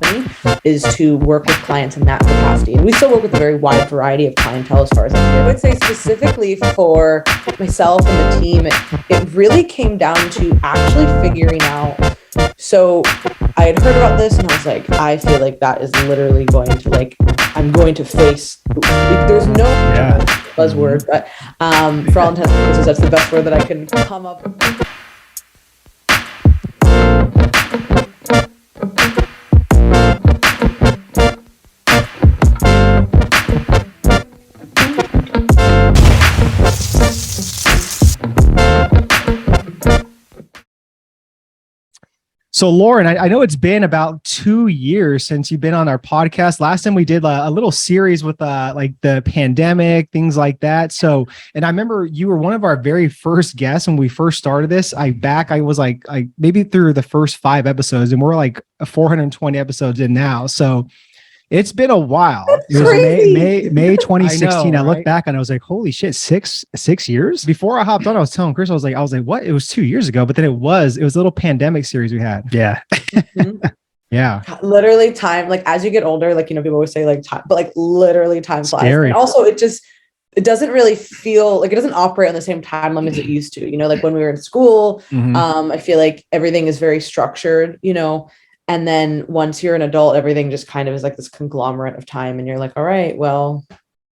company is to work with clients in that capacity. And we still work with a very wide variety of clientele as far as I would say specifically for myself and the team, it really came down to actually figuring out. So I had heard about this and I was like, I feel like that is literally going to I'm going to face, there's no buzzword, but for all intents and purposes, that's the best word that I can come up with. So Laurin, I know it's been about 2 years since you've been on our podcast. Last time we did a little series with like the pandemic, things like that. So, and I remember you were one of our very first guests when we first started this. I was like maybe through the first 5 episodes, and we're like 420 episodes in now. So it's been a while. It was May 2016. I looked back and I was like, holy shit, six years? Before I hopped on, I was telling Chris, I was like, what? It was 2 years ago, but then it was a little pandemic series we had. Yeah. Yeah. Literally time, like as you get older, like, people always say like time, but like literally time flies. Scary. And also it doesn't really feel like it doesn't operate on the same timeline as it used to, like when we were in school, I feel like everything is very structured, and then once you're an adult, everything just kind of is like this conglomerate of time. And you're like, all right, well,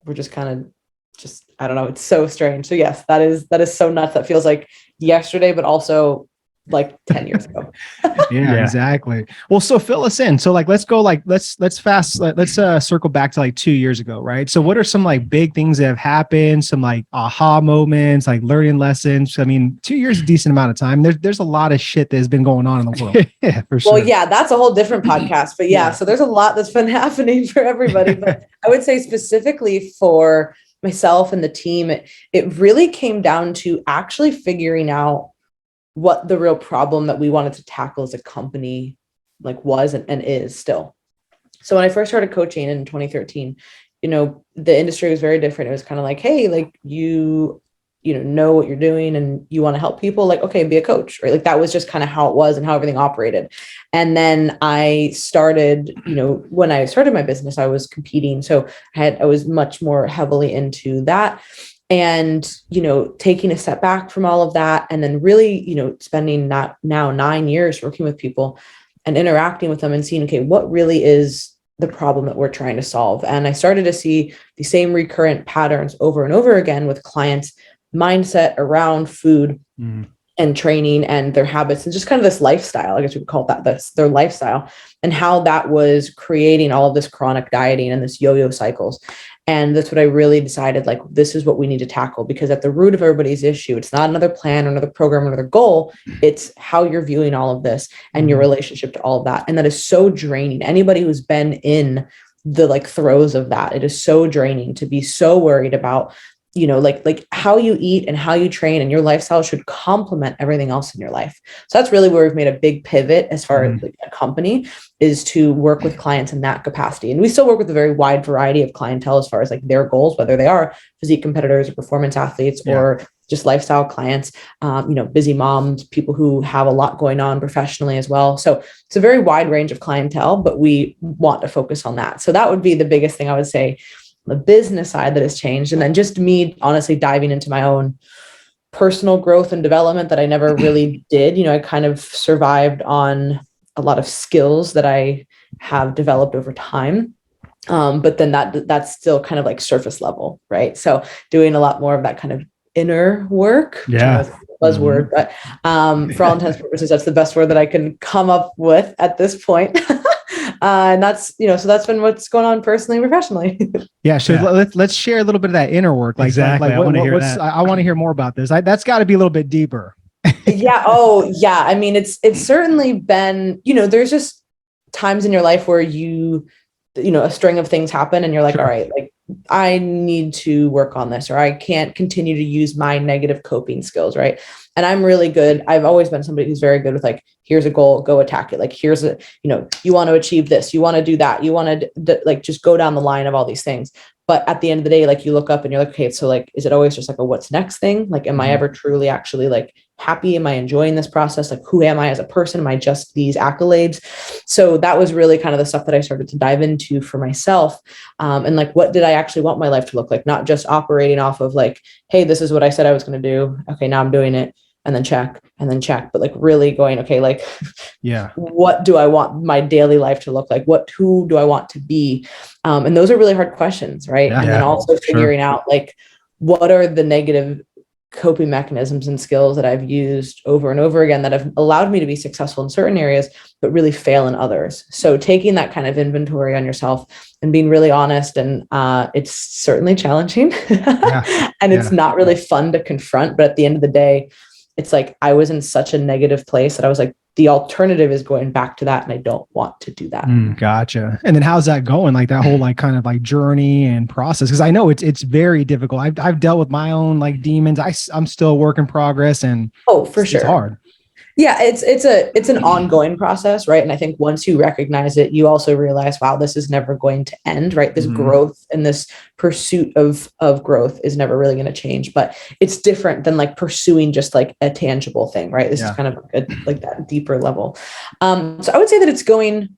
we're just kind of I don't know. It's so strange. So yes, that is so nuts. That feels like yesterday, but also like 10 years ago. Yeah, exactly. Well, so fill us in. So let's go, let's circle back to 2 years ago. Right. So what are some big things that have happened? Some aha moments, learning lessons. I mean, 2 years is a decent amount of time. There's a lot of shit that has been going on in the world. Yeah, for sure. Well, yeah, that's a whole different podcast, but so there's a lot that's been happening for everybody, but I would say specifically for myself and the team, it really came down to actually figuring out what the real problem that we wanted to tackle as a company was and is still. So when I first started coaching in 2013, the industry was very different. It was kind of like, hey, you know what you're doing and you want to help people, okay, be a coach, right? That was just kind of how it was and how everything operated. And then I started, when I started my business, I was competing. So I was much more heavily into that. And, taking a step back from all of that and then really, spending now 9 years working with people and interacting with them and seeing, okay, what really is the problem that we're trying to solve? And I started to see the same recurrent patterns over and over again with clients' mindset around food and training and their habits and just kind of this lifestyle, I guess we would call that their lifestyle, and how that was creating all of this chronic dieting and this yo-yo cycles. And that's what I really decided, this is what we need to tackle, because at the root of everybody's issue, it's not another plan or another program or another goal. It's how you're viewing all of this and your relationship to all of that. And that is so draining. Anybody who's been in the throes of that, it is so draining to be so worried about, how you eat and how you train, and your lifestyle should complement everything else in your life. So that's really where we've made a big pivot as far as a company is to work with clients in that capacity. And we still work with a very wide variety of clientele as far as their goals, whether they are physique competitors or performance athletes or just lifestyle clients, busy moms, people who have a lot going on professionally as well. So it's a very wide range of clientele, but we want to focus on that. So that would be the biggest thing I would say, the business side that has changed. And then just me honestly diving into my own personal growth and development that I never really did. I kind of survived on a lot of skills that I have developed over time. But then that's still kind of surface level, right? So doing a lot more of that kind of inner work. Yeah. Buzzword, but for all intents and purposes, that's the best word that I can come up with at this point. And that's, so that's been what's going on personally and professionally. Yeah. So let's share a little bit of that inner work. Exactly. I want to hear that. I want to hear more about this. That's got to be a little bit deeper. Yeah. Oh yeah. I mean, it's certainly been, there's just times in your life where a string of things happen and you're like, all right, I need to work on this, or I can't continue to use my negative coping skills. Right. And I'm really good. I've always been somebody who's very good with here's a goal, go attack it. Here's you want to achieve this, you want to do that. You want to just go down the line of all these things. But at the end of the day, like you look up and you're like, okay, so like, is it always just like a what's next thing? Like, am I ever truly actually like happy? Am I enjoying this process? Like, who am I as a person? Am I just these accolades? So that was really kind of the stuff that I started to dive into for myself. And like, what did I actually want my life to look like? Not just operating off of like, hey, this is what I said I was going to do. Okay, now I'm doing it. And then check, but like really going, okay, like, what do I want my daily life to look like? Who do I want to be? And those are really hard questions, right? And then also figuring out like, what are the negative coping mechanisms and skills that I've used over and over again that have allowed me to be successful in certain areas, but really fail in others. So taking that kind of inventory on yourself and being really honest, and it's certainly challenging and it's not really fun to confront, but at the end of the day, it's like, I was in such a negative place that I was like, the alternative is going back to that. And I don't want to do that. Gotcha. And then how's that going? Like that whole like kind of like journey and process? Cause I know it's very difficult. I've dealt with my own like demons. I'm still a work in progress, and for sure. It's hard. Yeah, it's an ongoing process, right? And I think once you recognize it, you also realize, wow, this is never going to end, right? This growth and this pursuit of growth is never really going to change, but it's different than like pursuing just like a tangible thing, right? This is kind of like that deeper level. So I would say that it's going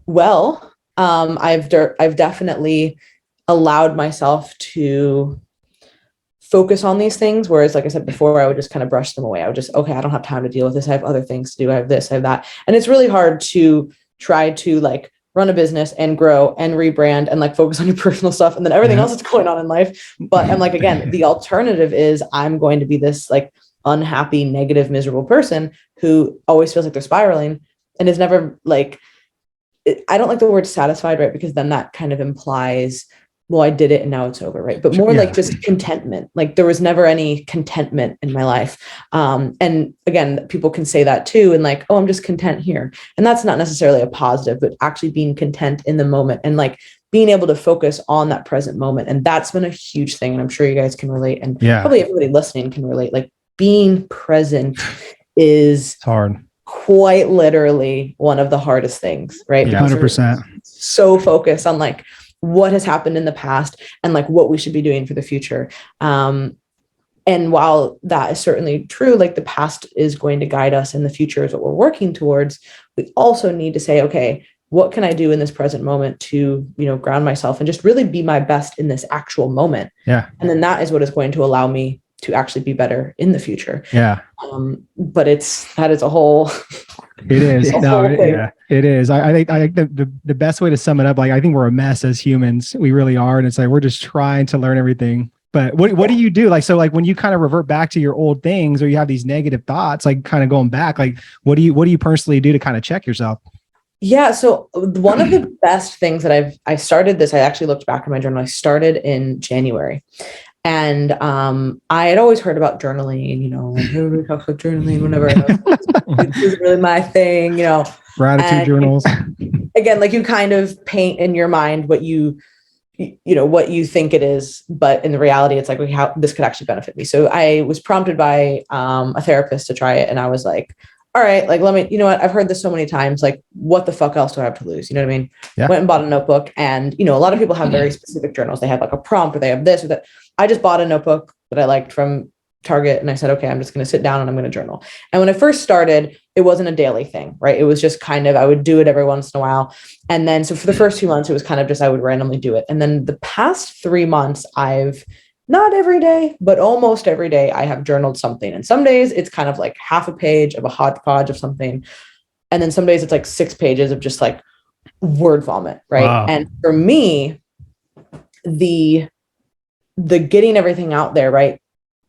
well. I've definitely allowed myself to focus on these things. Whereas, like I said before, I would just kind of brush them away. I would just, okay, I don't have time to deal with this. I have other things to do. I have this, I have that. And it's really hard to try to like run a business and grow and rebrand and like focus on your personal stuff and then everything else that's going on in life. But I'm like, again, the alternative is I'm going to be this like unhappy, negative, miserable person who always feels like they're spiraling and is never like, I don't like the word satisfied, right? Because then that kind of implies, well, I did it and now it's over, right? But more like just contentment. Like there was never any contentment in my life. And again, people can say that too. And like, oh, I'm just content here. And that's not necessarily a positive, but actually being content in the moment and like being able to focus on that present moment. And that's been a huge thing. And I'm sure you guys can relate. And probably everybody listening can relate. Like being present is hard. Quite literally one of the hardest things, right? 100%. So focused on like, what has happened in the past and like what we should be doing for the future. And while that is certainly true, like the past is going to guide us and the future is what we're working towards, we also need to say, okay, what can I do in this present moment to, ground myself and just really be my best in this actual moment. Yeah. And then that is what is going to allow me to actually be better in the future. Yeah. But that is a whole. It is. It is. I think the best way to sum it up, like I think we're a mess as humans. We really are. And it's like, we're just trying to learn everything. But what do you do? Like, so like when you kind of revert back to your old things or you have these negative thoughts, like kind of going back, like what do you personally do to kind of check yourself? Yeah. So one of the best things that I started this, I actually looked back in my journal. I started in January. And I had always heard about journaling, like everybody talks about journaling, whenever this is really my thing, Gratitude journals. Again, like you kind of paint in your mind what what you think it is, but in the reality, it's like, how this could actually benefit me. So I was prompted by a therapist to try it, and I was like, all right, like, let me, I've heard this so many times, like, what the fuck else do I have to lose? You know what I mean? Yeah. Went and bought a notebook, and, a lot of people have very specific journals. They have like a prompt or they have this or that. I just bought a notebook that I liked from Target. And I said, okay, I'm just going to sit down and I'm going to journal. And when I first started, it wasn't a daily thing, right? It was just kind of, I would do it every once in a while. And then, so for the first 2 months, it was kind of just, I would randomly do it. And then the past 3 months, not every day, but almost every day, I have journaled something. And some days it's kind of like half a page of a hodgepodge of something. And then some days it's like 6 pages of just like word vomit. Right. Wow. And for me, the getting everything out there, right,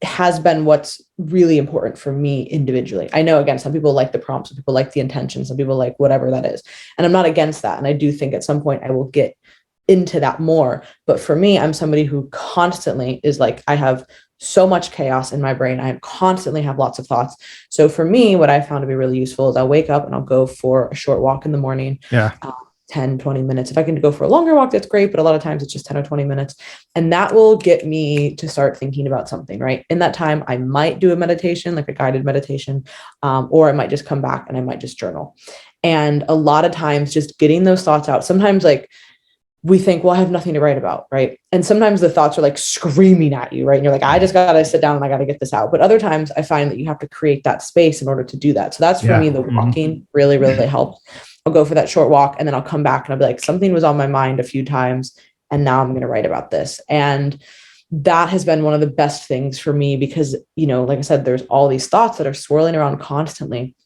has been what's really important for me individually. I know, again, some people like the prompts, some people like the intention, some people like whatever that is. And I'm not against that. And I do think at some point I will get into that more. But for me, I'm somebody who constantly is like, I have so much chaos in my brain. I constantly have lots of thoughts. So for me, what I found to be really useful is I'll wake up and I'll go for a short walk in the morning. Yeah. 10, 20 minutes. If I can go for a longer walk, that's great. But a lot of times it's just 10 or 20 minutes. And that will get me to start thinking about something, right? In that time, I might do a meditation, like a guided meditation, or I might just come back and I might just journal. And a lot of times just getting those thoughts out, sometimes like we think, well, I have nothing to write about, right? And sometimes the thoughts are like screaming at you, right? And you're like, I just got to sit down and I got to get this out. But other times I find that you have to create that space in order to do that. So that's for me, the walking really, really helps. I'll go for that short walk and then I'll come back and I'll be like, something was on my mind a few times and now I'm going to write about this. And that has been one of the best things for me because, you know, like I said, there's all these thoughts that are swirling around constantly.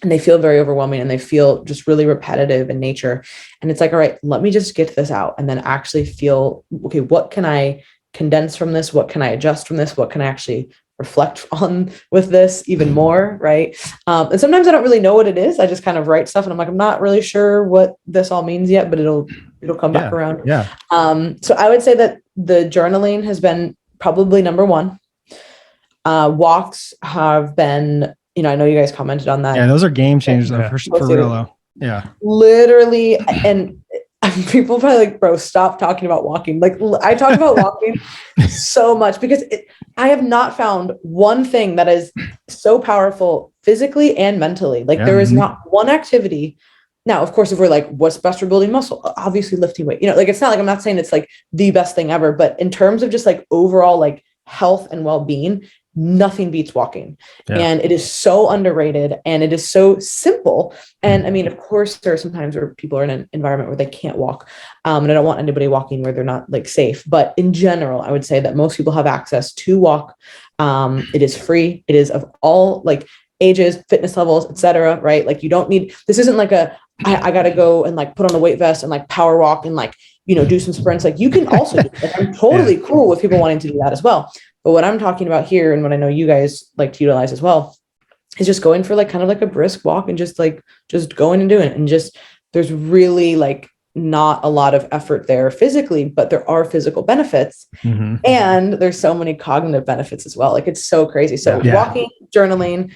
And they feel very overwhelming and they feel just really repetitive in nature. And it's like, all right, let me just get this out and then actually feel, okay, what can I condense from this? What can I adjust from this? What can I actually reflect on with this even more? Right. And sometimes I don't really know what it is. I just kind of write stuff and I'm like, I'm not really sure what this all means yet, but it'll come back around. Yeah. So I would say that the journaling has been probably number one. Walks have been, you know, I know you guys commented on that. Yeah, those are game changers for real though. Yeah. Literally. And people probably like, bro, stop talking about walking. Like I talk about walking so much because I have not found one thing that is so powerful physically and mentally. Like there is not one activity. Now, of course, if we're like, what's best for building muscle? Obviously lifting weight, you know, like, it's not like, I'm not saying it's like the best thing ever, but in terms of just like overall, like health and well-being, nothing beats walking. And it is so underrated and it is so simple. And I mean, of course, there are some times where people are in an environment where they can't walk. And I don't want anybody walking where they're not like safe, but in general, I would say that most people have access to walk. It is free. It is of all like ages, fitness levels, etc. Right? Like you don't need, this isn't like I got to go and like put on a weight vest and like power walk and like, you know, do some sprints. Like you can also do that. I'm totally cool with people wanting to do that as well. But what I'm talking about here, and what I know you guys like to utilize as well, is just going for like kind of like a brisk walk and just going and doing it. And just, there's really like not a lot of effort there physically, but there are physical benefits. And there's so many cognitive benefits as well. Like it's so crazy. So walking, journaling,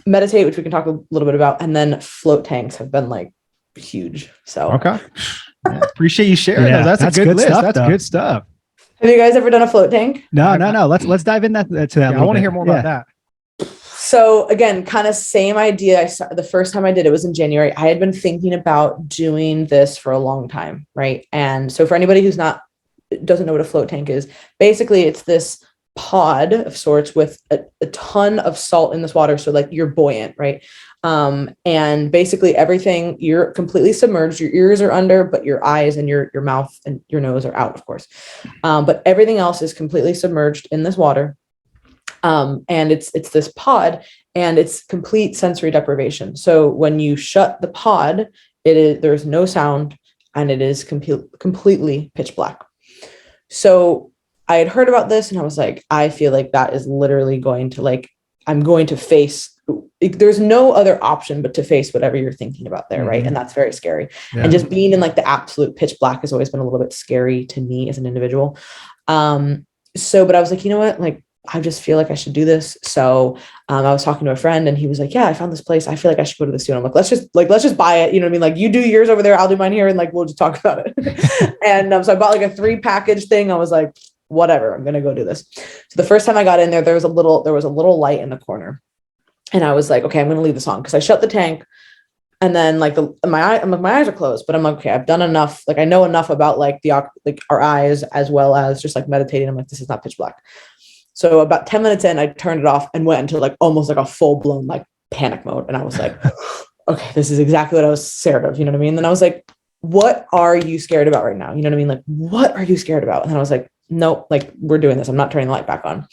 meditate, which we can talk a little bit about, and then float tanks have been like huge. So okay. Appreciate you sharing those. That's a good list. That's good stuff. Have you guys ever done a float tank? No. Let's dive in to that. I want to hear more about that. So again, kind of same idea. The first time I did it was in January. I had been thinking about doing this for a long time, right? And so for anybody who's doesn't know what a float tank is, basically it's this pod of sorts with a ton of salt in this water. So like you're buoyant, right? And basically everything, you're completely submerged. Your ears are under, but your eyes and your mouth and your nose are out, of course. But everything else is completely submerged in this water. And it's this pod and it's complete sensory deprivation. So when you shut the pod, there's no sound and it is completely pitch black. So I had heard about this and I was like, I feel like that is literally going to like, I'm going to face, there's no other option but to face whatever you're thinking about there. Right. And that's very scary. And just being in like the absolute pitch black has always been a little bit scary to me as an individual. But I was like, you know what, like, I just feel like I should do this. So I was talking to a friend and he was like, yeah, I found this place. I feel like I should go to this soon. I'm like, let's just buy it. You know what I mean? Like you do yours over there. I'll do mine here. And like, we'll just talk about it. And so I bought like a 3 package thing. I was like, whatever, I'm going to go do this. So the first time I got in there, there was a little light in the corner and I was like, okay, I'm going to leave this on. Cause I shut the tank and then like my eyes are closed, but I'm like, okay, I've done enough. Like I know enough about like our eyes as well as just like meditating. I'm like, this is not pitch black. So about 10 minutes in, I turned it off and went into like almost like a full blown like panic mode. And I was like, okay, this is exactly what I was scared of. You know what I mean? And then I was like, what are you scared about right now? You know what I mean? Like, what are you scared about? And then I was like, nope, like we're doing this. I'm not turning the light back on.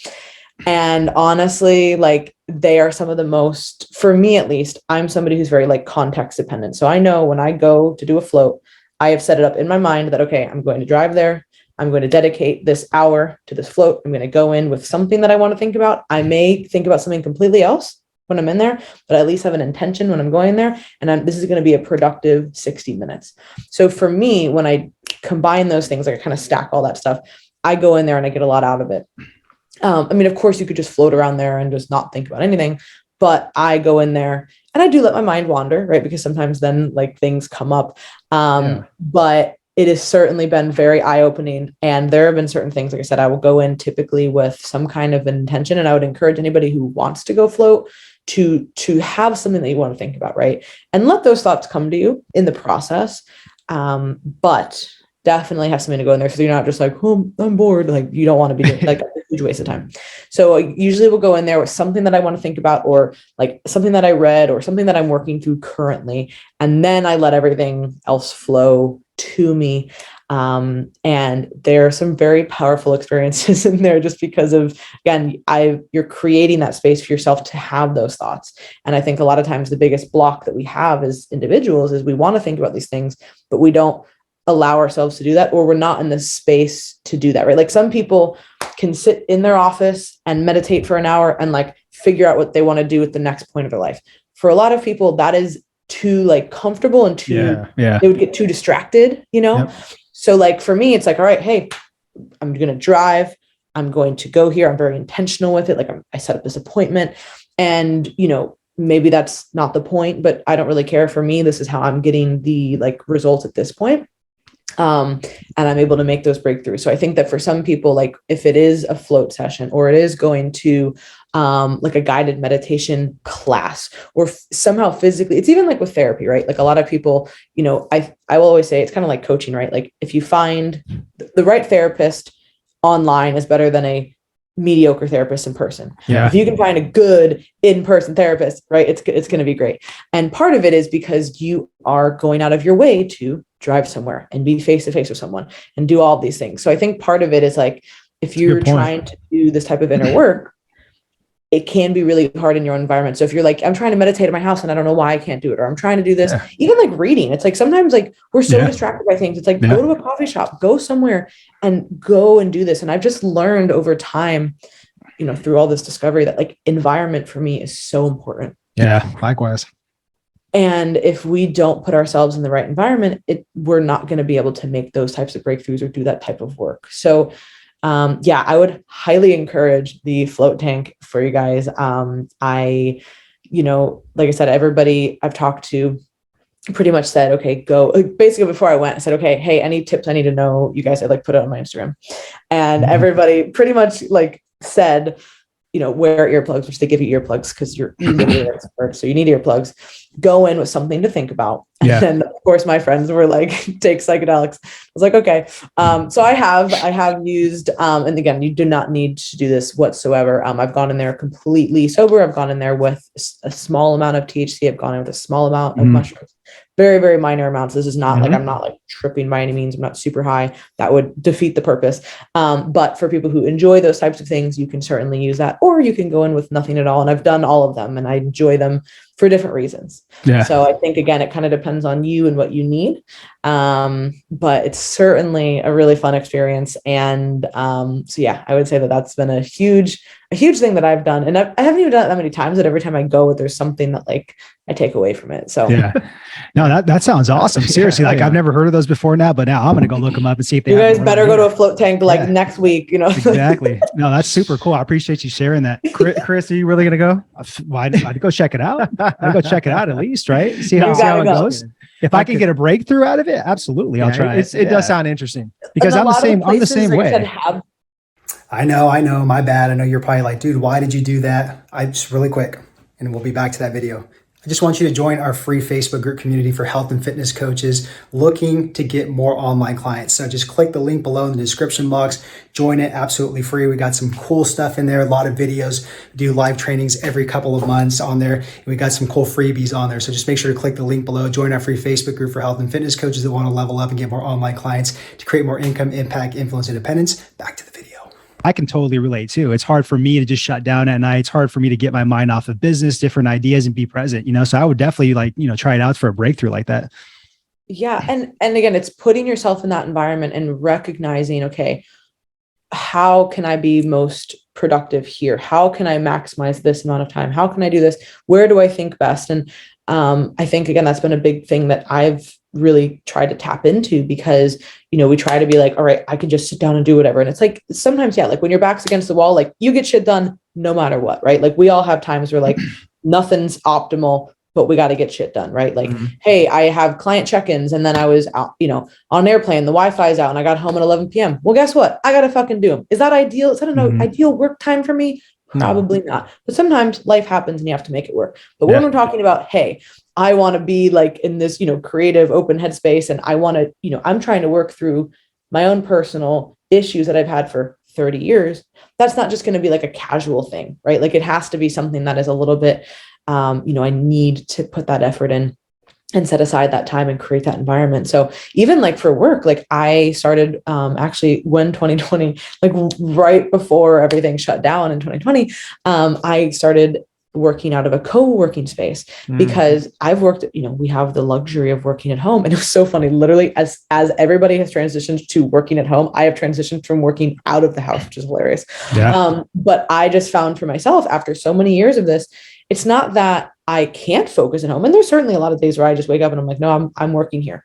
And honestly, like they are some of the most, for me at least, I'm somebody who's very like context dependent. So I know when I go to do a float, I have set it up in my mind that, okay, I'm going to drive there. I'm going to dedicate this hour to this float. I'm going to go in with something that I want to think about. I may think about something completely else when I'm in there, but I at least have an intention when I'm going there. And this is going to be a productive 60 minutes. So for me, when I combine those things, like I kind of stack all that stuff, I go in there and I get a lot out of it. I mean, of course you could just float around there and just not think about anything, but I go in there and I do let my mind wander, right? Because sometimes then like things come up. But it has certainly been very eye-opening. And there have been certain things, like I said, I will go in typically with some kind of intention. And I would encourage anybody who wants to go float to have something that you want to think about, right? And let those thoughts come to you in the process. But definitely have something to go in there. So you're not just like, oh, I'm bored. Like you don't want to be doing like a huge waste of time. So I usually will go in there with something that I want to think about, or like something that I read, or something that I'm working through currently. And then I let everything else flow to me. And there are some very powerful experiences in there just because of, again, you're creating that space for yourself to have those thoughts. And I think a lot of times the biggest block that we have as individuals is we want to think about these things, but we don't allow ourselves to do that, or we're not in the space to do that, right? Like some people can sit in their office and meditate for an hour and like figure out what they want to do at the next point of their life. For a lot of people, that is too like comfortable and too, they would get too distracted, you know? Yep. So like for me, it's like, all right, hey, I'm going to drive. I'm going to go here. I'm very intentional with it. Like I set up this appointment and, you know, maybe that's not the point, but I don't really care. For me, this is how I'm getting the like results at this point. And I'm able to make those breakthroughs. So I think that for some people, like if it is a float session or it is going to like a guided meditation class or somehow physically, it's even like with therapy, right? Like a lot of people, you know, I will always say it's kind of like coaching, right? Like if you find the right therapist online is better than a mediocre therapist in person. Yeah. If you can find a good in-person therapist, right, it's going to be great. And part of it is because you are going out of your way to drive somewhere and be face-to-face with someone and do all these things. So I think part of it is like, if you're trying to do this type of inner work, it can be really hard in your own environment. So if you're like, I'm trying to meditate at my house and I don't know why I can't do it, or I'm trying to do this, even like reading, it's like, sometimes like we're so distracted by things. It's like, go to a coffee shop, go somewhere and go and do this. And I've just learned over time, you know, through all this discovery that like environment for me is so important. Yeah. Likewise. And if we don't put ourselves in the right environment, we're not going to be able to make those types of breakthroughs or do that type of work. So I would highly encourage the float tank for you guys. You know, like I said, everybody I've talked to pretty much said, okay, go. Basically, before I went, I said, okay, hey, any tips I need to know, you guys, I'd like put it on my Instagram. And everybody pretty much like said, you know, wear earplugs, which they give you earplugs because you're an expert. So you need earplugs. Go in with something to think about. Yeah. And of course, my friends were like, take psychedelics. I was like, okay. So I have used, and again, you do not need to do this whatsoever. I've gone in there completely sober. I've gone in there with a small amount of THC. I've gone in with a small amount of mushrooms. Very, very minor amounts. This is not like, I'm not like tripping by any means. I'm not super high. That would defeat the purpose. But for people who enjoy those types of things, you can certainly use that, or you can go in with nothing at all. And I've done all of them and I enjoy them for different reasons. Yeah. So I think, again, it kind of depends on you and what you need. But it's certainly a really fun experience. And so, yeah, I would say that that's been a huge thing that I've done. And I haven't even done it that many times, that every time I go, there's something that like I take away from it. So yeah, no, that sounds awesome. Seriously. Like I've never heard of those before now, but now I'm going to go look them up and see if they you guys better go to a float tank like next week, you know? Exactly. No, that's super cool. I appreciate you sharing that. Chris, are you really going to go? Well, I'd go check it out. I'd go check it out at least, right? See how it goes. If I can get a breakthrough out of it, absolutely. I'll try it. It does sound interesting because I'm the same way. I know. My bad. I know you're probably like, dude, why did you do that? Just really quick, and we'll be back to that video. I just want you to join our free Facebook group community for health and fitness coaches looking to get more online clients. So just click the link below in the description box, join it absolutely free. We got some cool stuff in there, a lot of videos, we do live trainings every couple of months on there. And we got some cool freebies on there. So just make sure to click the link below, join our free Facebook group for health and fitness coaches that want to level up and get more online clients to create more income, impact, influence, independence. Back to the video. I can totally relate too. It's hard for me to just shut down at night. It's hard for me to get my mind off of business, different ideas, and be present, you know? So I would definitely try it out for a breakthrough like that. Yeah. And again, it's putting yourself in that environment and recognizing, okay, how can I be most productive here? How can I maximize this amount of time? How can I do this? Where do I think best? And I think, again, that's been a big thing that I've really tried to tap into because, we try to be like, all right, I can just sit down and do whatever. And it's like, sometimes, like when your back's against the wall, like you get shit done no matter what, right? Like we all have times where like nothing's optimal, but we got to get shit done, right? Like, hey, I have client check-ins and then I was out, on an airplane, the Wi-Fi is out and I got home at 11 p.m. Well, guess what? I got to fucking do them. Is that ideal? Is that an ideal work time for me? Probably not. But sometimes life happens and you have to make it work. But when we're talking about, hey, I want to be like in this, creative open headspace. And I want to, I'm trying to work through my own personal issues that I've had for 30 years. That's not just going to be like a casual thing, right? Like it has to be something that is a little bit, I need to put that effort in and set aside that time and create that environment. So even like for work, like I started actually when 2020, like right before everything shut down in 2020, I started working out of a co-working space because I've worked, we have the luxury of working at home. And it was so funny, literally as everybody has transitioned to working at home, I have transitioned from working out of the house, which is hilarious. Yeah. But I just found for myself after so many years of this, it's not that I can't focus at home. And there's certainly a lot of days where I just wake up and I'm like, no, I'm working here.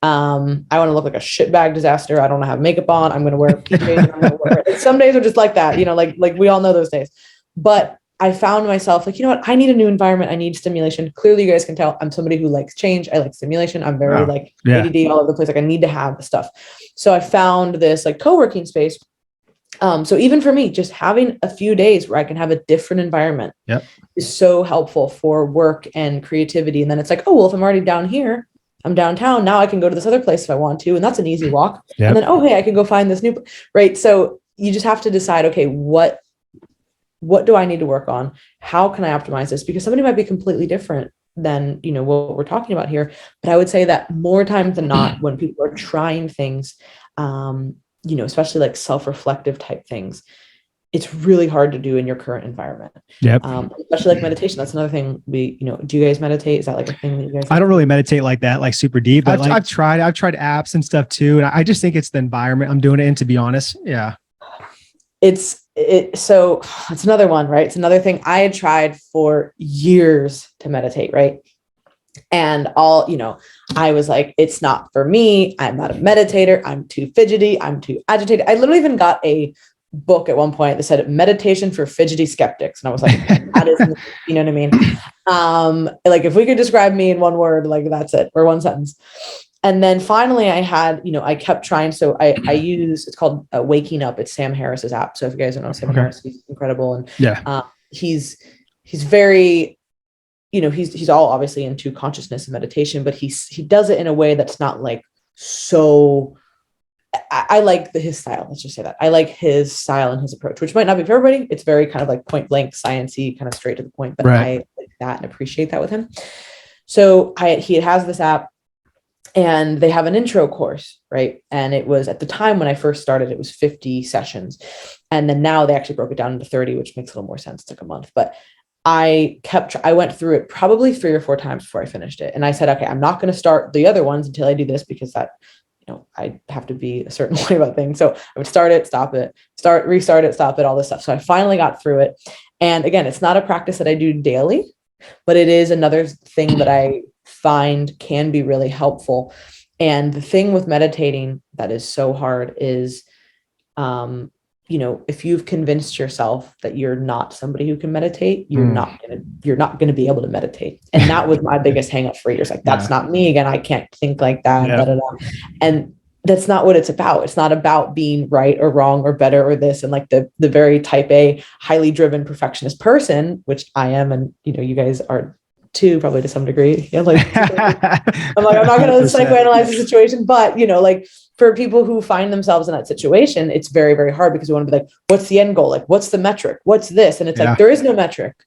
I want to look like a shitbag disaster. I don't want to have makeup on. I'm going to wear PJs. And I'm going to wear it. Some days are just like that, like we all know those days. But I found myself like, I need a new environment. I need stimulation. Clearly, you guys can tell I'm somebody who likes change. I like stimulation. I'm very ADD all over the place. Like I need to have the stuff. So I found this like co-working space. So even for me, just having a few days where I can have a different environment is so helpful for work and creativity. And then it's like, oh, well, if I'm already down here, I'm downtown. Now I can go to this other place if I want to. And that's an easy walk. And then, oh, hey, I can go find this new, right? So you just have to decide, okay, what do I need to work on? How can I optimize this? Because somebody might be completely different than, what we're talking about here. But I would say that more times than not, when people are trying things, especially like self-reflective type things, it's really hard to do in your current environment. Especially like meditation. That's another thing do you guys meditate? Is that like a thing that you guys? I don't really meditate like that, like super deep, but I've tried apps and stuff too. And I just think it's the environment I'm doing it in, to be honest. Yeah. So it's another one, right? It's another thing I had tried for years to meditate, right? And I was like, it's not for me. I'm not a meditator. I'm too fidgety. I'm too agitated. I literally even got a book at one point that said meditation for fidgety skeptics. And I was like, that is, you know what I mean? Like if we could describe me in one word, like that's it, or one sentence. And then finally I had, I kept trying. So I use, it's called Waking Up. It's Sam Harris's app. So if you guys don't know Sam Harris, he's incredible. And he's very, he's all obviously into consciousness and meditation, but he does it in a way that's not like, so I like his style. Let's just say that I like his style and his approach, which might not be for everybody. It's very kind of like point blank, sciencey, kind of straight to the point, but I like that and appreciate that with him. So he has this app and they have an intro course, right? And it was at the time when I first started, it was 50 sessions. And then now they actually broke it down into 30, which makes a little more sense. It's like a month, but I went through it probably 3 or 4 times before I finished it. And I said, okay, I'm not going to start the other ones until I do this, because that, I have to be a certain way about things. So I would start it, stop it, restart it, stop it, all this stuff. So I finally got through it. And again, it's not a practice that I do daily, but it is another thing that I find can be really helpful. And the thing with meditating that is so hard is, if you've convinced yourself that you're not somebody who can meditate, you're not going to be able to meditate. And that was my biggest hang up for years. Like, that's not me. Again, I can't think like that. And that's not what it's about. It's not about being right or wrong or better or this. And like the very type A, highly driven perfectionist person, which I am. And, you guys are too, probably to some degree. I'm like, I'm not going to psychoanalyze the situation, but for people who find themselves in that situation, it's very, very hard, because we want to be like, what's the end goal? Like, what's the metric? What's this? And it's like, there is no metric.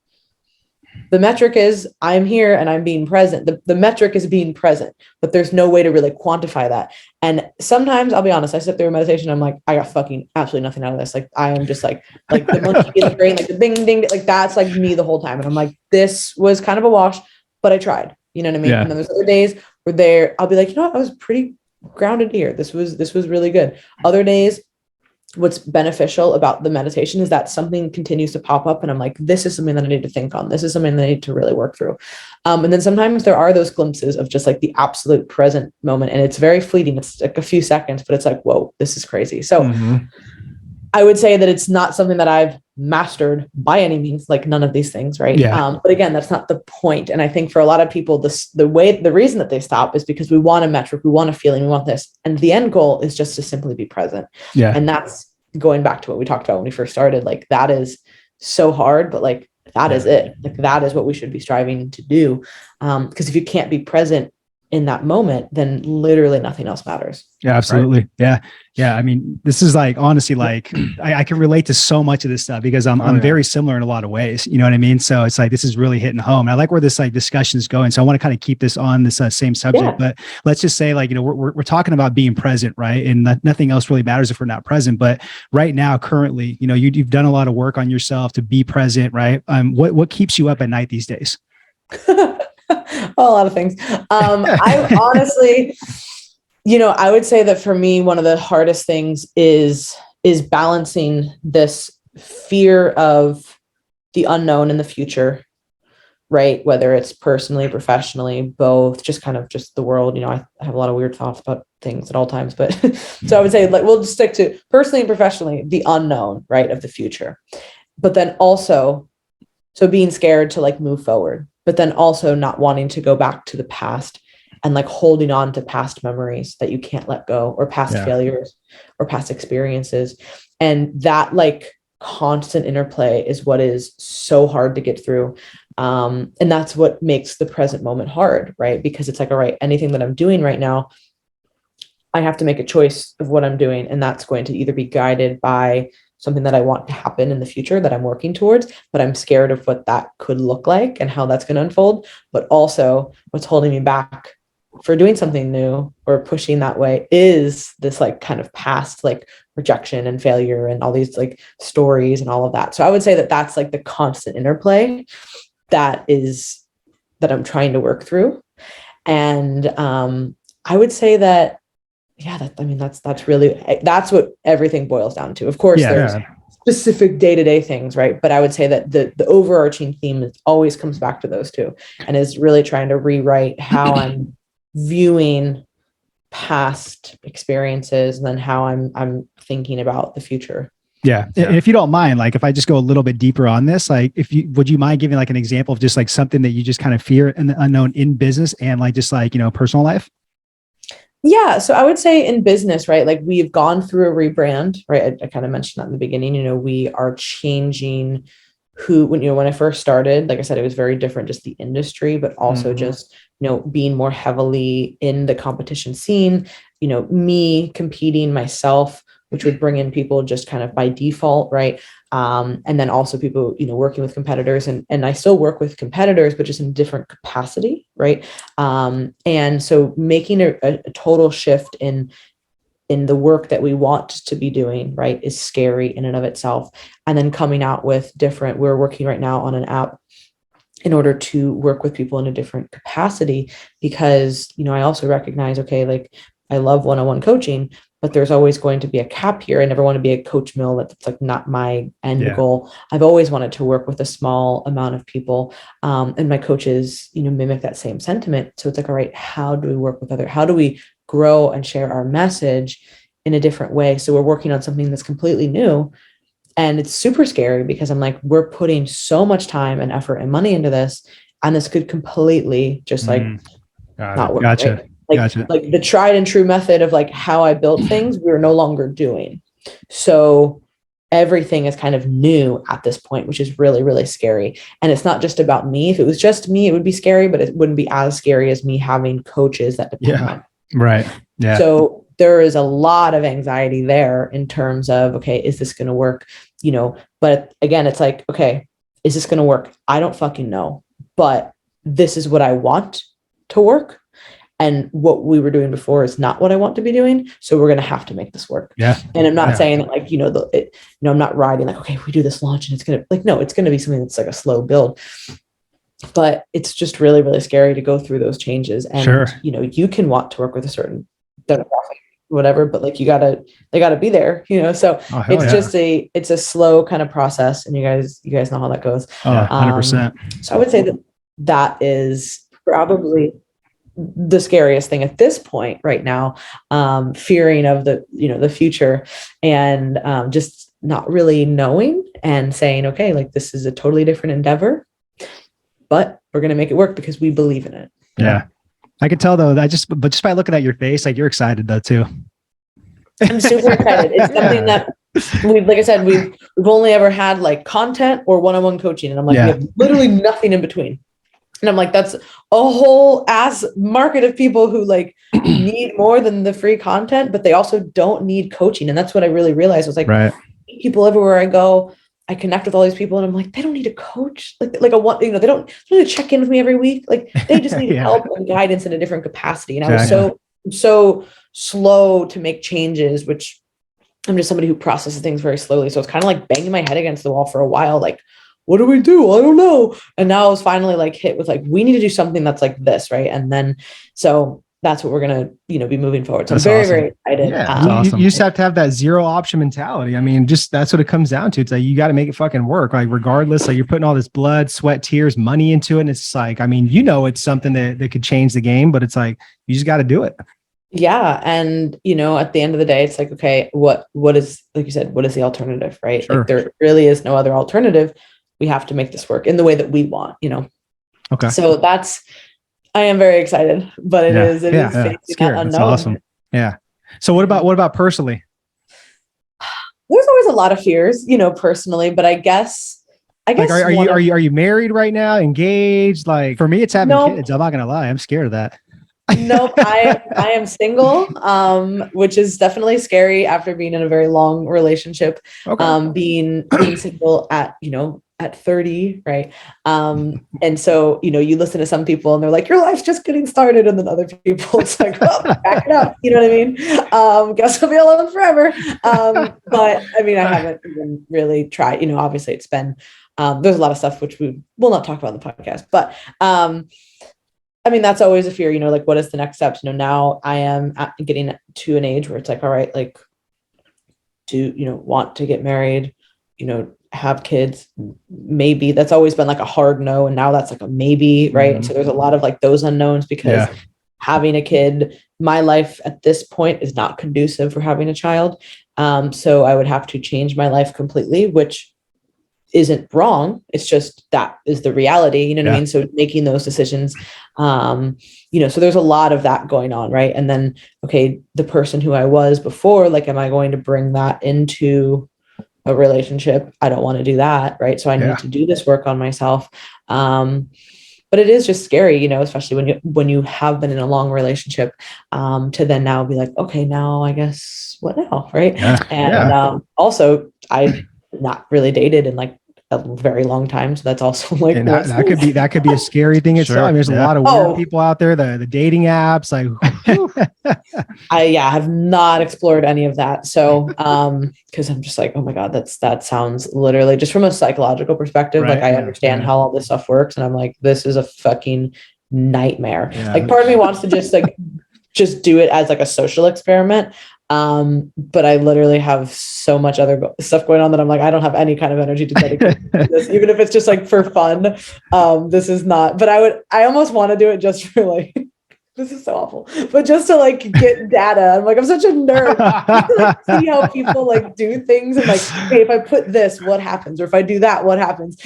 The metric is I'm here and I'm being present. The metric is being present, but there's no way to really quantify that. And sometimes, I'll be honest, I sit through a meditation. I'm like, I got fucking absolutely nothing out of this. Like, I am just like the monkey in the brain, like the bing, ding, like that's like me the whole time. And I'm like, this was kind of a wash, but I tried, you know what I mean? And then there's other days where I'll be like, I was pretty grounded here. This was really good. Other days, what's beneficial about the meditation is that something continues to pop up and I'm like, this is something that I need to think on. This is something that I need to really work through. And then sometimes there are those glimpses of just like the absolute present moment. And it's very fleeting. It's like a few seconds, but it's like, whoa, this is crazy. So I would say that it's not something that I've mastered by any means, like none of these things. Right. But again, that's not the point. And I think for a lot of people, the reason that they stop is because we want a metric, we want a feeling, we want this. And the end goal is just to simply be present. And that's going back to what we talked about when we first started. Like, that is so hard, but like, That is it. Like that is what we should be striving to do. Because if you can't be present in that moment, then literally nothing else matters. Yeah, absolutely. Right? Yeah. Yeah. I mean, this is like, honestly, like I can relate to so much of this stuff because I'm very similar in a lot of ways. You know what I mean? So it's like, this is really hitting home. I like where this like discussion is going. So I want to kind of keep this on this same subject, but let's just say like, you know, we're talking about being present, right? And nothing else really matters if we're not present. But right now, currently, you know, you've done a lot of work on yourself to be present, right? What keeps you up at night these days? A lot of things. I honestly, you know, I would say that for me, one of the hardest things is balancing this fear of the unknown in the future, right? Whether it's personally, professionally, both, just kind of just the world. You know, I have a lot of weird thoughts about things at all times, but so I would say like, we'll just stick to personally and professionally, the unknown, right, of the future. But then also, so being scared to like move forward, but then also not wanting to go back to the past and like holding on to past memories that you can't let go, or past failures or past experiences. And that like constant interplay is what is so hard to get through. And that's what makes the present moment hard, right? Because it's like, all right, anything that I'm doing right now, I have to make a choice of what I'm doing. And that's going to either be guided by something that I want to happen in the future that I'm working towards, but I'm scared of what that could look like and how that's going to unfold. But also what's holding me back for doing something new or pushing that way is this like kind of past like rejection and failure and all these like stories and all of that. So I would say that that's like the constant interplay that I'm trying to work through. And I would say that, that's really, that's what everything boils down to. Of course, there's specific day-to-day things, right? But I would say that the overarching theme always comes back to those two, and is really trying to rewrite how I'm viewing past experiences and then how I'm thinking about the future. Yeah. And if you don't mind, like if I just go a little bit deeper on this, like would you mind giving like an example of just like something that you just kind of fear in the unknown in business and like just like, you know, personal life? Yeah. So I would say in business, right? Like we've gone through a rebrand, right? I kind of mentioned that in the beginning, you know, we are changing when I first started, like I said, it was very different, just the industry, but also just, you know, being more heavily in the competition scene, you know, me competing myself, which would bring in people just kind of by default. Right. And then also people, you know, working with competitors and I still work with competitors, but just in different capacity. Right. And so making a total shift in the work that we want to be doing, right, is scary in and of itself. And then coming out with we're working right now on an app in order to work with people in a different capacity, because, you know, I also recognize, okay, like I love one-on-one coaching, but there's always going to be a cap here. I never want to be a coach mill. That's like not my end goal. I've always wanted to work with a small amount of people. And my coaches, you know, mimic that same sentiment. So it's like, all right, how do we work with how do we grow and share our message in a different way? So we're working on something that's completely new. And it's super scary because I'm like, we're putting so much time and effort and money into this, and this could completely just like not work. Gotcha. Right? Like the tried and true method of like how I built things, we're no longer doing. So everything is kind of new at this point, which is really, really scary. And it's not just about me. If it was just me, it would be scary, but it wouldn't be as scary as me having coaches that depend on. Right. Yeah. So there is a lot of anxiety there in terms of, okay, is this going to work? You know, but again, it's like, okay, is this going to work? I don't fucking know, but this is what I want to work. And what we were doing before is not what I want to be doing. So we're going to have to make this work. Yeah. And I'm not saying that like, you know, I'm not riding like, okay, if we do this launch and it's going to like, no, it's going to be something that's like a slow build, but it's just really, really scary to go through those changes. And, you know, you can want to work with a certain demographic, whatever, but like they gotta be there, you know? So it's just it's a slow kind of process, and you guys know how that goes. 100%. So I would say that is probably the scariest thing at this point right now, fearing of the future, and just not really knowing and saying, okay, like this is a totally different endeavor, but we're going to make it work because we believe in it. Yeah. I could tell though that just by looking at your face, like you're excited though too. I'm super excited. It's something that like I said, we've only ever had like content or one-on-one coaching. And I'm like, we have literally nothing in between. And I'm like, that's a whole ass market of people who like need more than the free content, but they also don't need coaching. And that's what I really realized. I was like, people everywhere I go, I connect with all these people and I'm like, they don't need a coach. Like a one, they don't need to check in with me every week. Like they just need help and guidance in a different capacity. And I was so slow to make changes, which I'm just somebody who processes things very slowly. So it's kind of like banging my head against the wall for a while. Like, what do we do? I don't know. And now I was finally like hit with like, we need to do something that's like this. Right. And then, so that's what we're going to, be moving forward. So I'm very, very excited. Yeah, you just have to have that zero option mentality. I mean, just that's what it comes down to. It's like, you got to make it fucking work. Like regardless, like you're putting all this blood, sweat, tears, money into it. And it's like, I mean, it's something that could change the game, but it's like, you just got to do it. Yeah. And, at the end of the day, it's like, okay, what is, like you said, what is the alternative, right? Sure. Like there really is no other alternative. We have to make this work in the way that we want, Okay. So I am very excited, but it is facing that unknown. It's awesome. Yeah. So what about personally? There's always a lot of fears, personally, but I guess like, are you married right now? Engaged? Like for me, it's having kids. I'm not going to lie. I'm scared of that. Nope. I am single, which is definitely scary after being in a very long relationship. Okay. Being single at 30, right? And so, you listen to some people and they're like, your life's just getting started. And then other people, it's like, oh, back it up. You know what I mean? Guess I'll be alone forever. But I mean, I haven't even really tried, obviously it's been, there's a lot of stuff which we will not talk about in the podcast, but, I mean, that's always a fear, like what is the next steps? Now I am getting to an age where it's like, all right, like do, want to get married, have kids, maybe. That's always been like a hard no. And now that's like a maybe, right? Mm-hmm. So there's a lot of like those unknowns because having a kid, my life at this point is not conducive for having a child. So I would have to change my life completely, which isn't wrong. It's just that is the reality, you know what I mean? So making those decisions, so there's a lot of that going on, right? And then, okay, the person who I was before, like, am I going to bring that into a relationship? I don't want to do that, right? So I need to do this work on myself. But it is just scary, especially when you have been in a long relationship, to then now be like, okay, now I guess what now, right? Also, I not really dated in like a very long time, so that's also like that could be a scary thing itself. I mean, there's a lot of weird people out there, the dating apps, like I have not explored any of that, so because I'm just like, oh my god, that sounds literally, just from a psychological perspective, like I understand how all this stuff works, and I'm like, this is a fucking nightmare. Like part of me wants to just do it as like a social experiment. But I literally have so much other stuff going on that I'm like, I don't have any kind of energy to dedicate to this, even if it's just like for fun. This is not, but I almost want to do it just for like, this is so awful, but just to like get data. I'm like, I'm such a nerd. To, like, see how people like do things and like, hey, if I put this, what happens? Or if I do that, what happens?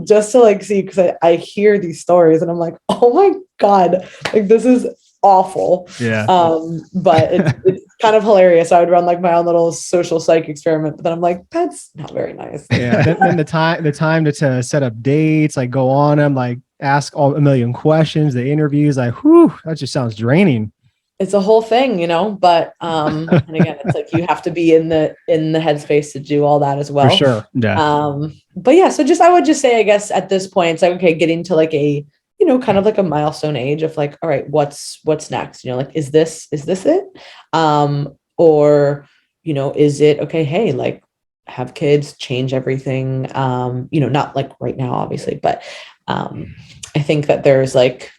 Just to like see, because I hear these stories and I'm like, oh my God, like this is awful. But it's kind of hilarious. I would run like my own little social psych experiment, but then I'm like, that's not very nice. Then the time to set up dates, like go on them, like ask a million questions, the interviews, like, whew, that just sounds draining. It's a whole thing, but and again, it's like you have to be in the headspace to do all that as well. For sure. But yeah, so I would just say, I guess at this point, it's like, okay, getting to like a kind of like a milestone age of like, all right, what's next? Like, is this it? Or, is it, okay, hey, like have kids, change everything. Not like right now, obviously, but, I think that there's like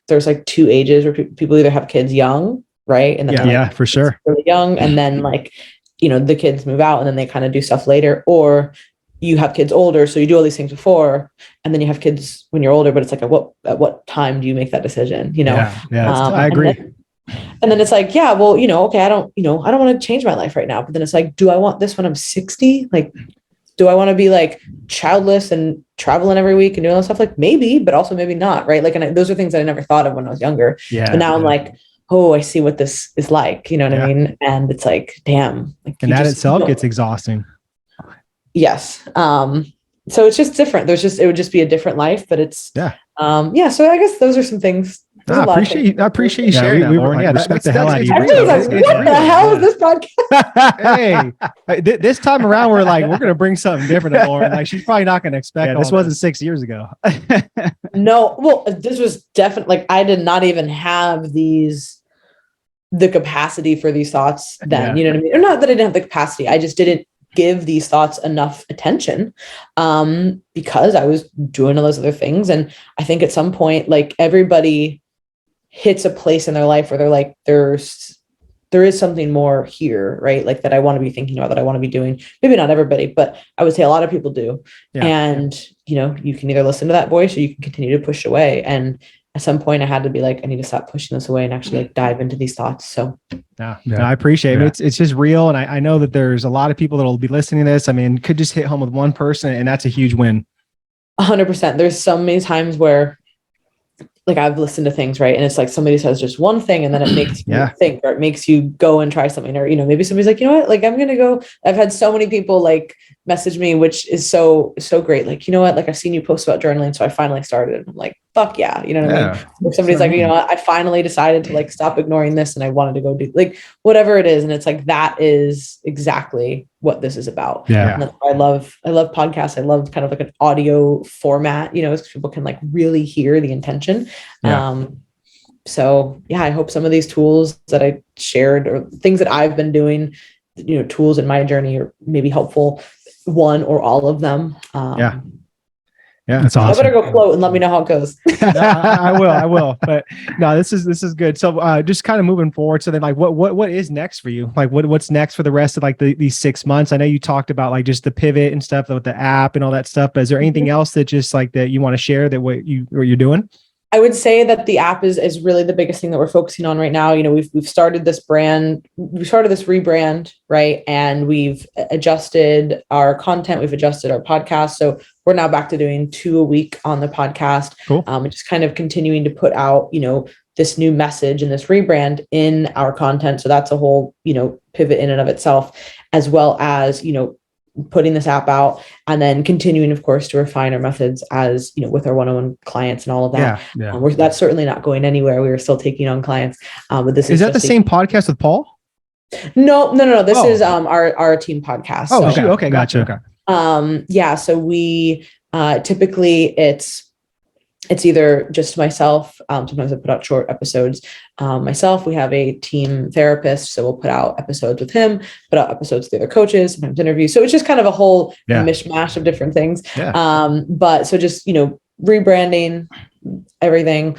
two ages where people either have kids young, right? And then for sure. Really young. And then like, the kids move out and then they kind of do stuff later, or you have kids older, so you do all these things before, and then you have kids when you're older, but it's like, at what time do you make that decision? I agree. And then it's like, okay, I don't want to change my life right now. But then it's like, do I want this when I'm 60? Like, do I want to be like childless and traveling every week and doing all that stuff? Like maybe, but also maybe not. Right. Like, and those are things that I never thought of when I was younger. But now I'm like, oh, I see what this is like. You know what I mean? And it's like, damn. Like, and that itself gets exhausting. Yes. So it's just different. It would just be a different life, but it's, so I guess those are some things. I appreciate you sharing that, Laurin. Like, respect the hell out of you. Everybody's like, what the hell is this podcast? Hey, this time around, we're going to bring something different to Laurin. Like, she's probably not going to expect this wasn't 6 years ago. No, well, this was definitely, like, I did not even have the capacity for these thoughts then, you know what I mean? Or not that I didn't have the capacity. I just didn't give these thoughts enough attention because I was doing all those other things. And I think at some point, like, everybody hits a place in their life where they're like, there is something more here, right? Like, that I want to be thinking about, that I want to be doing. Maybe not everybody, but I would say a lot of people do. Yeah. And, you can either listen to that voice or you can continue to push away. And at some point I had to be like, I need to stop pushing this away and actually, like, dive into these thoughts. So no, I appreciate it. It's just real. And I know that there's a lot of people that will be listening to this. I mean, could just hit home with one person, and that's a huge win. 100%. There's so many times where, like, I've listened to things, right? And it's like somebody says just one thing and then it makes you think, or it makes you go and try something, or, maybe somebody's like, you know what, like, I'm going to go. I've had so many people like message me, which is so great. Like, you know what, like, I've seen you post about journaling, so I finally started. I'm like, fuck yeah. You know what I mean? Or somebody's like, you know what, I finally decided to, like, stop ignoring this and I wanted to go do, like, whatever it is. And it's like, that is exactly what this is about. Yeah. And that's why I love podcasts. I love kind of like an audio format, so people can, like, really hear the intention. So yeah, I hope some of these tools that I shared, or things that I've been doing, tools in my journey, are maybe helpful, one or all of them. Yeah, that's awesome. I better go float and let me know how it goes. I will. But no, this is good. So just kind of moving forward. So then, like, what is next for you? Like, what's next for the rest of, like, these 6 months? I know you talked about, like, just the pivot and stuff with the app and all that stuff. But is there anything else that just, like, that you want to share that what you're doing? I would say that the app is really the biggest thing that we're focusing on right now. We've started this rebrand, right? And we've adjusted our content. We've adjusted our podcast. So we're now back to doing 2 a week on the podcast. Cool. Just kind of continuing to put out, this new message and this rebrand in our content. So that's a whole, pivot in and of itself, as well as, putting this app out, and then continuing, of course, to refine our methods as, with our one-on-one clients and all of that. That's certainly not going anywhere. We are still taking on clients. But this is that the same podcast with Paul? No. This is our team podcast. Oh, so, okay. Gotcha. Okay. So we typically it's either just myself. Sometimes I put out short episodes. Myself, we have a team therapist, so we'll put out episodes with him, put out episodes with the other coaches, sometimes interviews. So it's just kind of a whole mishmash of different things. Yeah. But so just, rebranding everything,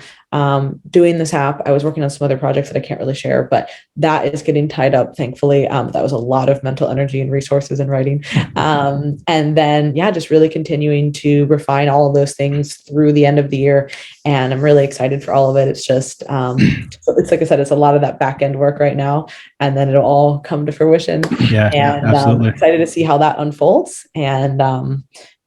doing this app. I was working on some other projects that I can't really share, but that is getting tied up, thankfully. That was a lot of mental energy and resources and writing. And then, just really continuing to refine all of those things through the end of the year. And I'm really excited for all of it. It's just, it's like I said, it's a lot of that back end work right now, and then it'll all come to fruition. I'm excited to see how that unfolds, and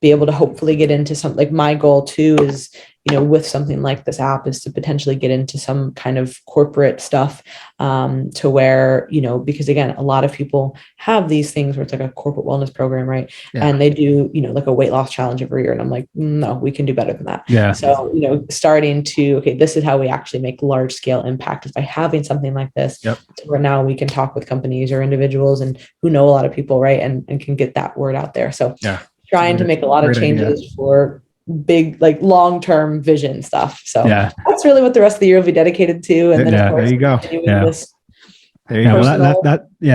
be able to hopefully get into some, like, my goal too is, with something like this app, is to potentially get into some kind of corporate stuff, to where, because again, a lot of people have these things where it's like a corporate wellness program, right? Yeah. And they do, like a weight loss challenge every year. And I'm like, no, we can do better than that. Yeah. So, starting to, okay, this is how we actually make large scale impact, is by having something like this, to where now we can talk with companies or individuals and who know a lot of people, right? And can get that word out there. So trying to make a lot of changes for big, like, long-term vision stuff. So that's really what the rest of the year will be dedicated to. And then of course, there you go. There you go. Well,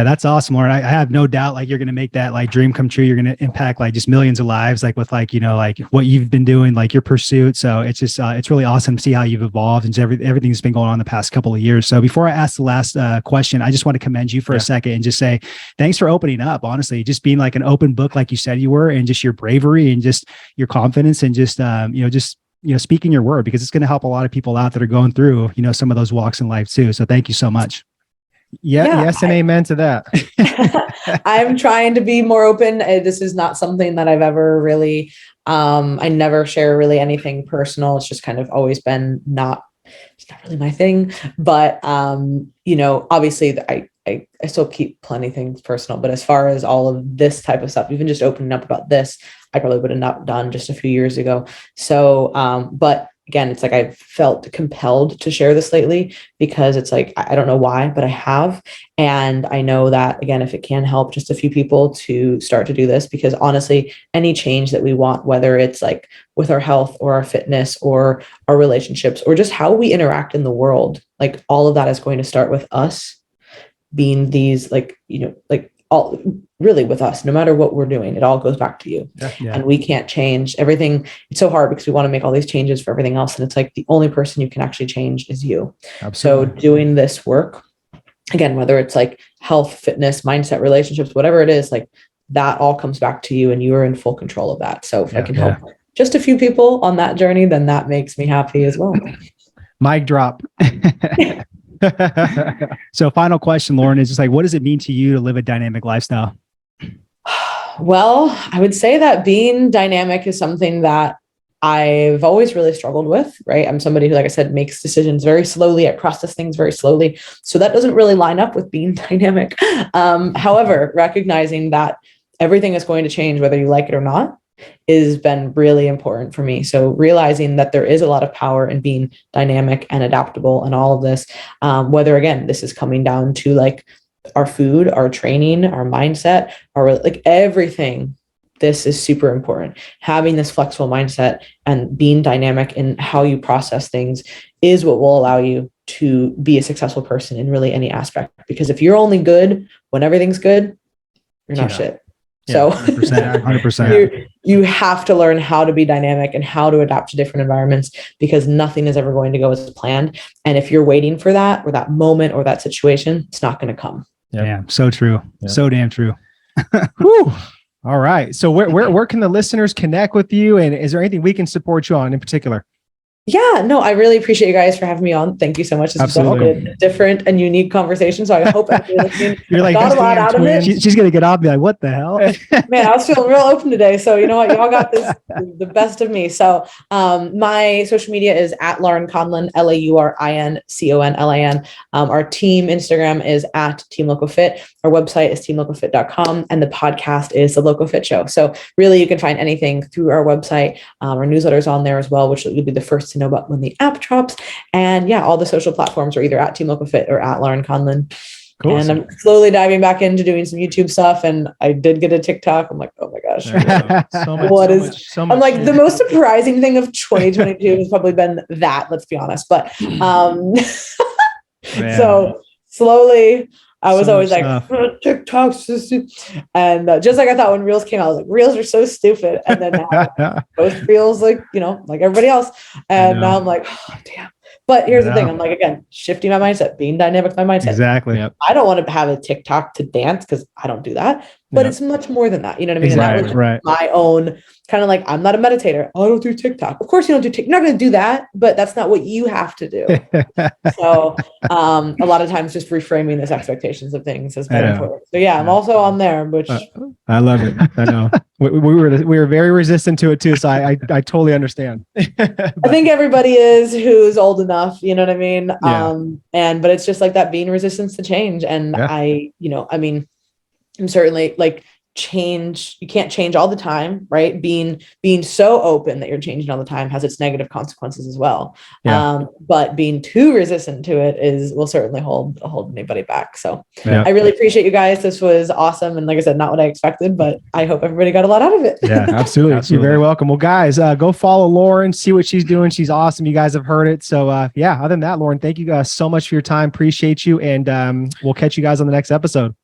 that's awesome, Laurin. I have no doubt, like, you're going to make that, like, dream come true. You're going to impact, like, just millions of lives, like, with, like, like what you've been doing, like your pursuit. So it's just, it's really awesome to see how you've evolved and everything's been going on the past couple of years. So before I ask the last question, I just want to commend you for a second and just say, thanks for opening up, honestly, just being like an open book, like you said you were, and just your bravery and just your confidence and just, speaking your word, because it's going to help a lot of people out that are going through, some of those walks in life too. So thank you so much. Yes, and amen to that. I'm trying to be more open. This is not something that I've ever really, I never share really anything personal. It's just kind of always been it's not really my thing, but, obviously I I still keep plenty of things personal, but as far as all of this type of stuff, even just opening up about this, I probably would have not done just a few years ago. So, but again, it's like I've felt compelled to share this lately because it's like, I don't know why, but I have. And I know that, again, if it can help just a few people to start to do this, because honestly, any change that we want, whether it's like with our health or our fitness or our relationships or just how we interact in the world, like all of that is going to start with us being these, like, like all really with us, no matter what we're doing, it all goes back to you. And we can't change everything. It's so hard because we want to make all these changes for everything else. And it's like the only person you can actually change is you. Absolutely. So doing this work, again, whether it's like health, fitness, mindset, relationships, whatever it is, like that all comes back to you and you are in full control of that. So if I can help just a few people on that journey, then that makes me happy as well. Mic drop. So final question, Laurin, is just like, what does it mean to you to live a dynamic lifestyle? Well, I would say that being dynamic is something that I've always really struggled with, right? I'm somebody who, like I said, makes decisions very slowly. I process things very slowly. So that doesn't really line up with being dynamic. However, recognizing that everything is going to change, whether you like it or not, has been really important for me. So realizing that there is a lot of power in being dynamic and adaptable and all of this, whether, again, this is coming down to like our food, our training, our mindset, our like everything. This is super important. Having this flexible mindset and being dynamic in how you process things is what will allow you to be a successful person in really any aspect. Because if you're only good when everything's good, you're not shit. So 100%. You have to learn how to be dynamic and how to adapt to different environments, because nothing is ever going to go as planned. And if you're waiting for that or that moment or that situation, it's not going to come. Yeah, so true. Yep. So damn true. Whew. All right. So where can the listeners connect with you? And is there anything we can support you on in particular? Yeah, no, I really appreciate you guys for having me on. Thank you so much. This was a different and unique conversation. So I hope you're like, got a lot out of it. She's going to get off and be like, what the hell? Man, I was feeling real open today. So you know what? Y'all got this, the best of me. So my social media is at Laurin Conlin, LaurinConlin. Our team Instagram is at Team Local Fit. Our website is teamlocalfit.com. And the podcast is The Local Fit Show. So really you can find anything through our website. Our newsletter is on there as well, which you'll be the first to know about when the app drops. And yeah, all the social platforms are either at Team Local Fit or at Laurin Conlin. Cool. And I'm slowly diving back into doing some YouTube stuff. And I did get a TikTok. I'm like, oh my gosh. I'm like, the most surprising thing of 2022 has probably been that, let's be honest. But so slowly I was always like, TikToks. And just like I thought when Reels came out, I was like, Reels are so stupid. And then now both Reels, like, like everybody else. And now I'm like, oh, damn. But here's the thing. I'm like, again, shifting my mindset, being dynamic with my mindset. Exactly. Yep. I don't want to have a TikTok to dance because I don't do that. But it's much more than that. You know what I mean? Exactly. And that was my own kind of like, I'm not a meditator. I don't do TikTok. Of course you don't do TikTok. You're not going to do that, but that's not what you have to do. So a lot of times just reframing those expectations of things has been important. So yeah, I'm also on there, which I love it. I know we were very resistant to it too. So I totally understand. I think everybody is who's old enough, you know what I mean? But it's just like that being resistance to change. And I'm certainly like change. You can't change all the time, right? Being so open that you're changing all the time has its negative consequences as well. But being too resistant to it will certainly hold anybody back. So I really appreciate you guys. This was awesome. And like I said, not what I expected, but I hope everybody got a lot out of it. Yeah, absolutely. You're very welcome. Well, guys, go follow Laurin, see what she's doing. She's awesome. You guys have heard it. So other than that, Laurin, thank you guys so much for your time. Appreciate you. And we'll catch you guys on the next episode.